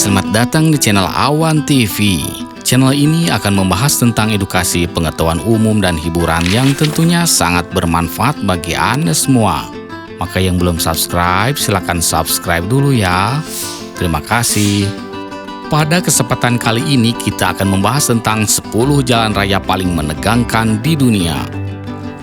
selamat datang di channel Awan TV. Channel ini akan membahas tentang edukasi, pengetahuan umum, dan hiburan yang tentunya sangat bermanfaat bagi Anda semua. Maka yang belum subscribe, silakan subscribe dulu ya. Terima kasih. Pada kesempatan kali ini kita akan membahas tentang 10 jalan raya paling menegangkan di dunia.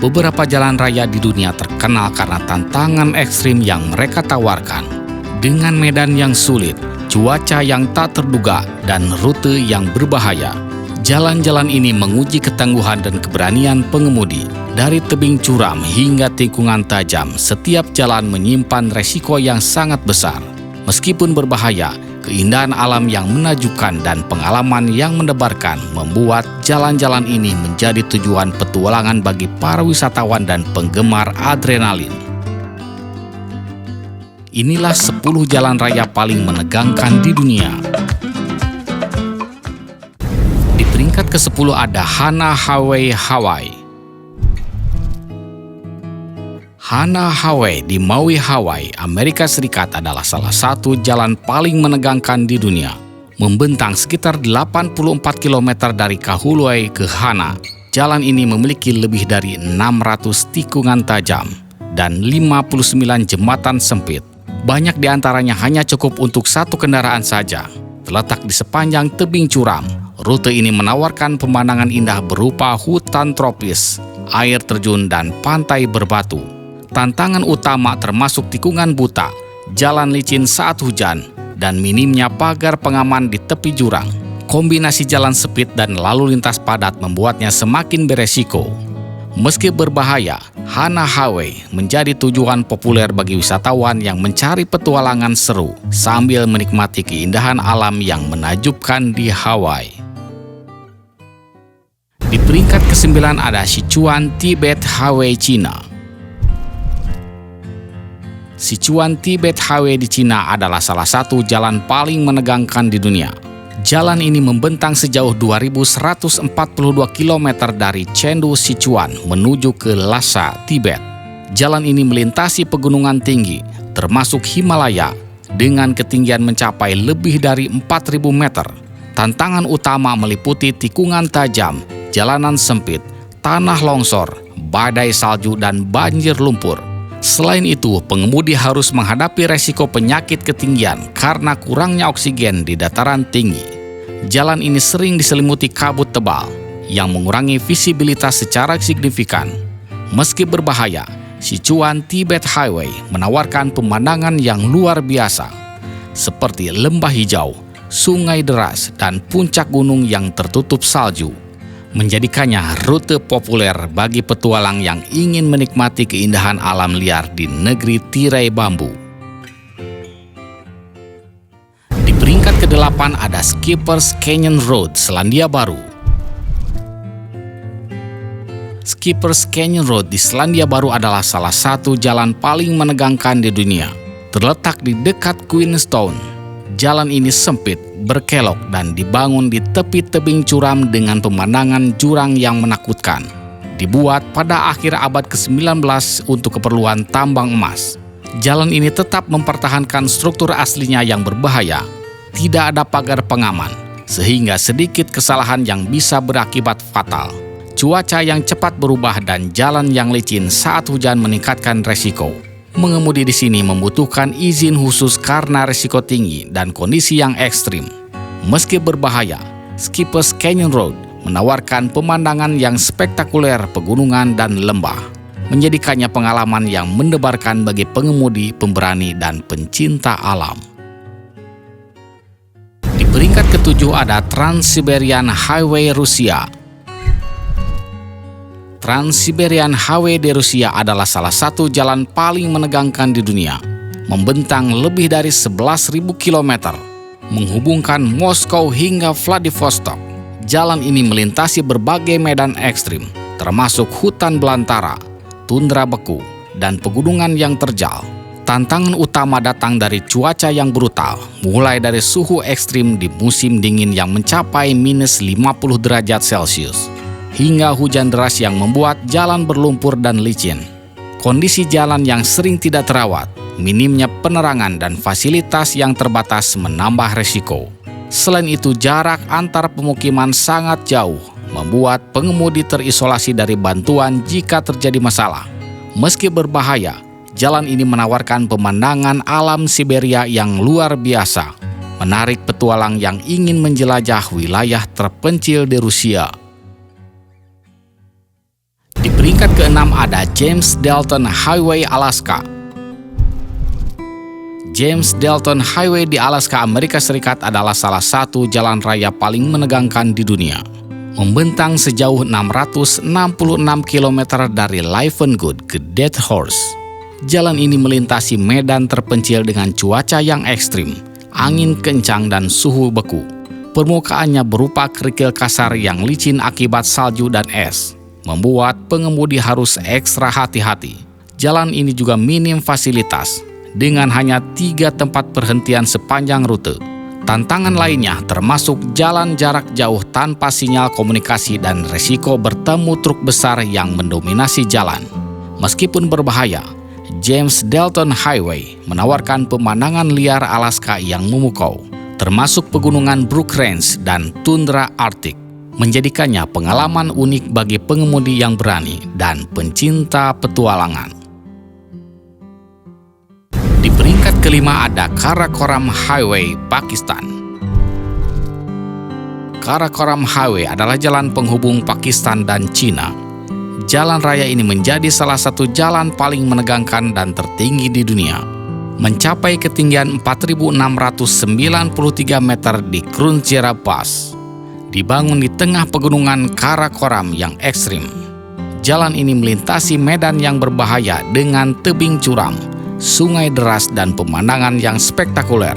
Beberapa jalan raya di dunia terkenal karena tantangan ekstrim yang mereka tawarkan. Dengan medan yang sulit, cuaca yang tak terduga, dan rute yang berbahaya. Jalan-jalan ini menguji ketangguhan dan keberanian pengemudi. Dari tebing curam hingga tikungan tajam, setiap jalan menyimpan resiko yang sangat besar. Meskipun berbahaya, keindahan alam yang menakjubkan dan pengalaman yang mendebarkan membuat jalan-jalan ini menjadi tujuan petualangan bagi para wisatawan dan penggemar adrenalin. Inilah 10 jalan raya paling menegangkan di dunia. Di peringkat ke-10 ada Hana Highway, Hawaii. Hana Highway di Maui, Hawaii, Amerika Serikat adalah salah satu jalan paling menegangkan di dunia. Membentang sekitar 84 km dari Kahului ke Hana, jalan ini memiliki lebih dari 600 tikungan tajam dan 59 jembatan sempit. Banyak di antaranya hanya cukup untuk satu kendaraan saja. Terletak di sepanjang tebing curam, rute ini menawarkan pemandangan indah berupa hutan tropis, air terjun, dan pantai berbatu. Tantangan utama termasuk tikungan buta, jalan licin saat hujan, dan minimnya pagar pengaman di tepi jurang. Kombinasi jalan sempit dan lalu lintas padat membuatnya semakin beresiko. Meski berbahaya, Hana Highway menjadi tujuan populer bagi wisatawan yang mencari petualangan seru sambil menikmati keindahan alam yang menakjubkan di Hawaii. Di peringkat ke-9 ada Sichuan Tibet Highway, Cina. Sichuan Tibet Highway di Cina adalah salah satu jalan paling menegangkan di dunia. Jalan ini membentang sejauh 2.142 km dari Chengdu, Sichuan menuju ke Lhasa, Tibet. Jalan ini melintasi pegunungan tinggi, termasuk Himalaya, dengan ketinggian mencapai lebih dari 4.000 meter. Tantangan utama meliputi tikungan tajam, jalanan sempit, tanah longsor, badai salju, dan banjir lumpur. Selain itu, pengemudi harus menghadapi resiko penyakit ketinggian karena kurangnya oksigen di dataran tinggi. Jalan ini sering diselimuti kabut tebal yang mengurangi visibilitas secara signifikan. Meski berbahaya, Sichuan Tibet Highway menawarkan pemandangan yang luar biasa, seperti lembah hijau, sungai deras, dan puncak gunung yang tertutup salju, menjadikannya rute populer bagi petualang yang ingin menikmati keindahan alam liar di negeri tirai bambu. Di peringkat ke-8 ada Skipper's Canyon Road, Selandia Baru. Skipper's Canyon Road di Selandia Baru adalah salah satu jalan paling menegangkan di dunia. Terletak di dekat Queenstown. Jalan ini sempit, berkelok, dan dibangun di tepi tebing curam dengan pemandangan jurang yang menakutkan. Dibuat pada akhir abad ke-19 untuk keperluan tambang emas. Jalan ini tetap mempertahankan struktur aslinya yang berbahaya. Tidak ada pagar pengaman, sehingga sedikit kesalahan yang bisa berakibat fatal. Cuaca yang cepat berubah dan jalan yang licin saat hujan meningkatkan resiko. Mengemudi di sini membutuhkan izin khusus karena risiko tinggi dan kondisi yang ekstrim. Meski berbahaya, Skipper's Canyon Road menawarkan pemandangan yang spektakuler pegunungan dan lembah, menjadikannya pengalaman yang mendebarkan bagi pengemudi, pemberani, dan pencinta alam. Di peringkat ke-7 ada Trans-Siberian Highway, Rusia. Trans-Siberian Highway di Rusia adalah salah satu jalan paling menegangkan di dunia. Membentang lebih dari 11.000 km, menghubungkan Moskow hingga Vladivostok. Jalan ini melintasi berbagai medan ekstrim, termasuk hutan belantara, tundra beku, dan pegunungan yang terjal. Tantangan utama datang dari cuaca yang brutal, mulai dari suhu ekstrim di musim dingin yang mencapai minus 50 derajat Celcius, hingga hujan deras yang membuat jalan berlumpur dan licin. Kondisi jalan yang sering tidak terawat, minimnya penerangan, dan fasilitas yang terbatas menambah resiko. Selain itu, jarak antar pemukiman sangat jauh, membuat pengemudi terisolasi dari bantuan jika terjadi masalah. Meski berbahaya, jalan ini menawarkan pemandangan alam Siberia yang luar biasa, menarik petualang yang ingin menjelajah wilayah terpencil di Rusia. Di peringkat ke-6 ada James Dalton Highway Alaska. James Dalton Highway di Alaska, Amerika Serikat adalah salah satu jalan raya paling menegangkan di dunia. Membentang sejauh 666 km dari Livengood ke Dead Horse. Jalan ini melintasi medan terpencil dengan cuaca yang ekstrim, angin kencang dan suhu beku. Permukaannya berupa kerikil kasar yang licin akibat salju dan es, membuat pengemudi harus ekstra hati-hati. Jalan ini juga minim fasilitas, dengan hanya 3 tempat perhentian sepanjang rute. Tantangan lainnya termasuk jalan jarak jauh tanpa sinyal komunikasi dan resiko bertemu truk besar yang mendominasi jalan. Meskipun berbahaya, James Dalton Highway menawarkan pemandangan liar Alaska yang memukau, termasuk pegunungan Brook Range dan tundra Arktik, menjadikannya pengalaman unik bagi pengemudi yang berani dan pencinta petualangan. Di peringkat ke-5 ada Karakoram Highway, Pakistan. Karakoram Highway adalah jalan penghubung Pakistan dan Cina. Jalan raya ini menjadi salah satu jalan paling menegangkan dan tertinggi di dunia. Mencapai ketinggian 4.693 meter di Krunchera Pass. Dibangun di tengah pegunungan Karakoram yang ekstrim. Jalan ini melintasi medan yang berbahaya dengan tebing curam, sungai deras dan pemandangan yang spektakuler.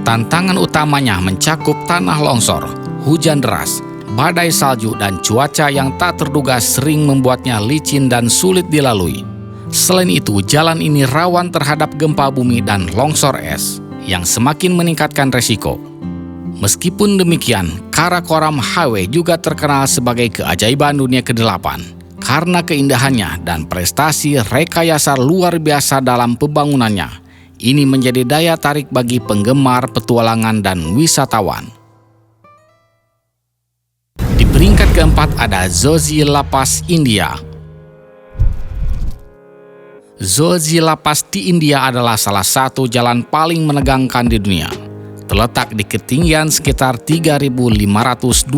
Tantangan utamanya mencakup tanah longsor, hujan deras, badai salju dan cuaca yang tak terduga sering membuatnya licin dan sulit dilalui. Selain itu, jalan ini rawan terhadap gempa bumi dan longsor es yang semakin meningkatkan resiko. Meskipun demikian, Karakoram Highway juga terkenal sebagai keajaiban dunia ke-8 karena keindahannya dan prestasi rekayasa luar biasa dalam pembangunannya. Ini menjadi daya tarik bagi penggemar petualangan dan wisatawan. Di peringkat ke-4 ada Zojila Pass, India. Zojila Pass di India adalah salah satu jalan paling menegangkan di dunia. Terletak di ketinggian sekitar 3.528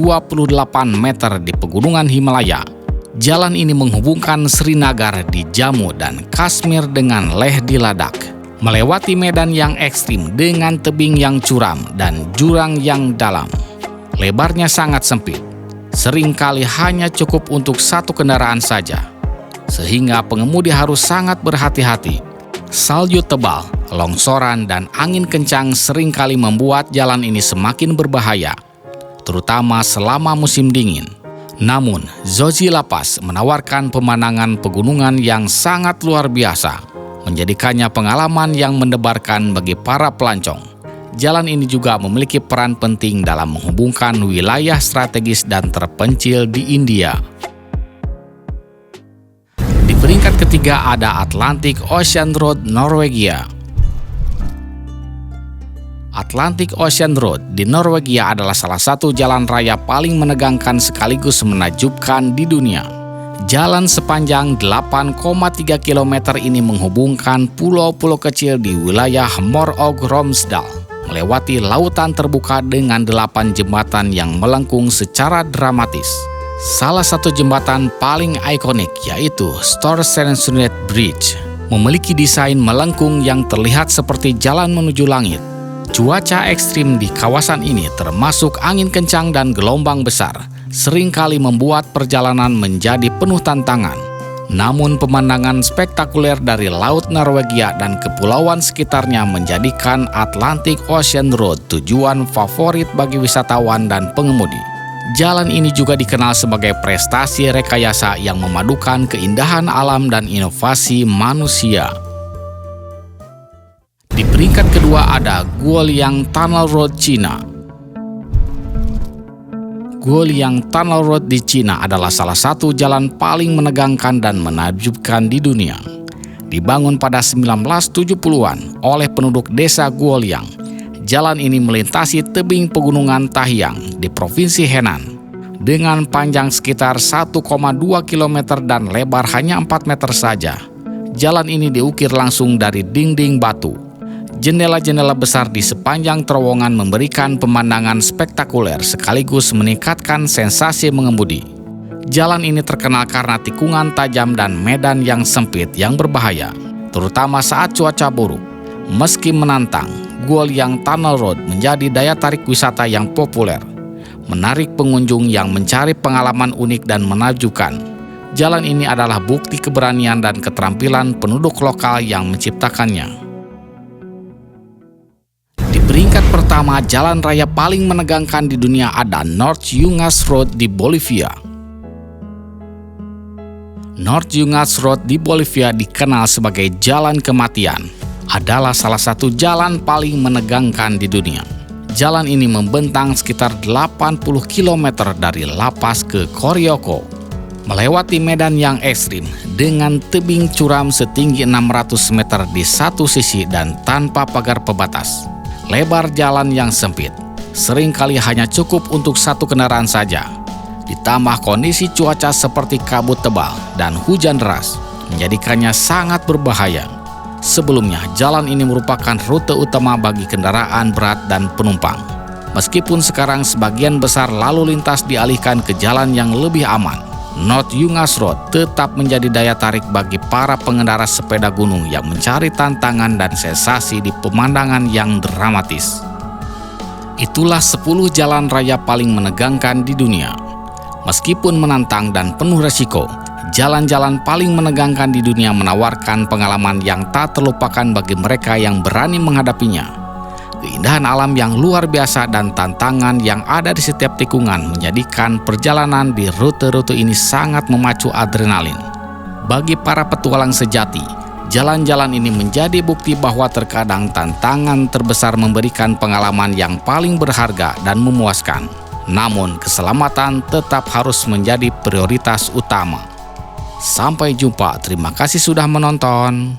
meter di pegunungan Himalaya. Jalan ini menghubungkan Srinagar di Jammu dan Kashmir dengan Leh di Ladakh, melewati medan yang ekstrim dengan tebing yang curam dan jurang yang dalam. Lebarnya sangat sempit, seringkali hanya cukup untuk satu kendaraan saja, sehingga pengemudi harus sangat berhati-hati. Salju tebal, longsoran, dan angin kencang seringkali membuat jalan ini semakin berbahaya, terutama selama musim dingin. Namun, Zojila Pass menawarkan pemandangan pegunungan yang sangat luar biasa, menjadikannya pengalaman yang mendebarkan bagi para pelancong. Jalan ini juga memiliki peran penting dalam menghubungkan wilayah strategis dan terpencil di India. Di peringkat ke-3 ada Atlantic Ocean Road, Norwegia. Atlantic Ocean Road di Norwegia adalah salah satu jalan raya paling menegangkan sekaligus menakjubkan di dunia. Jalan sepanjang 8,3 km ini menghubungkan pulau-pulau kecil di wilayah Møre og Romsdal, melewati lautan terbuka dengan 8 jembatan yang melengkung secara dramatis. Salah satu jembatan paling ikonik yaitu Storsundset Bridge, memiliki desain melengkung yang terlihat seperti jalan menuju langit. Cuaca ekstrim di kawasan ini termasuk angin kencang dan gelombang besar, seringkali membuat perjalanan menjadi penuh tantangan. Namun pemandangan spektakuler dari Laut Norwegia dan kepulauan sekitarnya menjadikan Atlantic Ocean Road tujuan favorit bagi wisatawan dan pengemudi. Jalan ini juga dikenal sebagai prestasi rekayasa yang memadukan keindahan alam dan inovasi manusia. Di peringkat kedua ada Guoliang Tunnel Road, Cina. Guoliang Tunnel Road di Cina adalah salah satu jalan paling menegangkan dan menakjubkan di dunia. Dibangun pada 1970-an oleh penduduk desa Guoliang, Jalan ini melintasi tebing pegunungan Tahyang di Provinsi Henan dengan panjang sekitar 1,2 km dan lebar hanya 4 meter saja. Jalan ini diukir langsung dari dinding batu. Jendela-jendela besar di sepanjang terowongan memberikan pemandangan spektakuler sekaligus meningkatkan sensasi mengemudi. Jalan ini terkenal karena tikungan tajam dan medan yang sempit yang berbahaya, terutama saat cuaca buruk. Meski menantang, Guolyang Tunnel Road menjadi daya tarik wisata yang populer, menarik pengunjung yang mencari pengalaman unik dan menakjubkan. Jalan ini adalah bukti keberanian dan keterampilan penduduk lokal yang menciptakannya. Di peringkat pertama, jalan raya paling menegangkan di dunia ada North Yungas Road di Bolivia. North Yungas Road di Bolivia dikenal sebagai jalan kematian. Adalah salah satu jalan paling menegangkan di dunia. Jalan ini membentang sekitar 80 km dari La Paz ke Coryoko, melewati medan yang ekstrim dengan tebing curam setinggi 600 meter di satu sisi dan tanpa pagar pembatas. Lebar jalan yang sempit, seringkali hanya cukup untuk satu kendaraan saja. Ditambah kondisi cuaca seperti kabut tebal dan hujan deras, menjadikannya sangat berbahaya. Sebelumnya, jalan ini merupakan rute utama bagi kendaraan berat dan penumpang. Meskipun sekarang sebagian besar lalu lintas dialihkan ke jalan yang lebih aman, North Yungas Road tetap menjadi daya tarik bagi para pengendara sepeda gunung yang mencari tantangan dan sensasi di pemandangan yang dramatis. Itulah 10 jalan raya paling menegangkan di dunia. Meskipun menantang dan penuh resiko, jalan-jalan paling menegangkan di dunia menawarkan pengalaman yang tak terlupakan bagi mereka yang berani menghadapinya. Keindahan alam yang luar biasa dan tantangan yang ada di setiap tikungan menjadikan perjalanan di rute-rute ini sangat memacu adrenalin. Bagi para petualang sejati, jalan-jalan ini menjadi bukti bahwa terkadang tantangan terbesar memberikan pengalaman yang paling berharga dan memuaskan. Namun, keselamatan tetap harus menjadi prioritas utama. Sampai jumpa, terima kasih sudah menonton.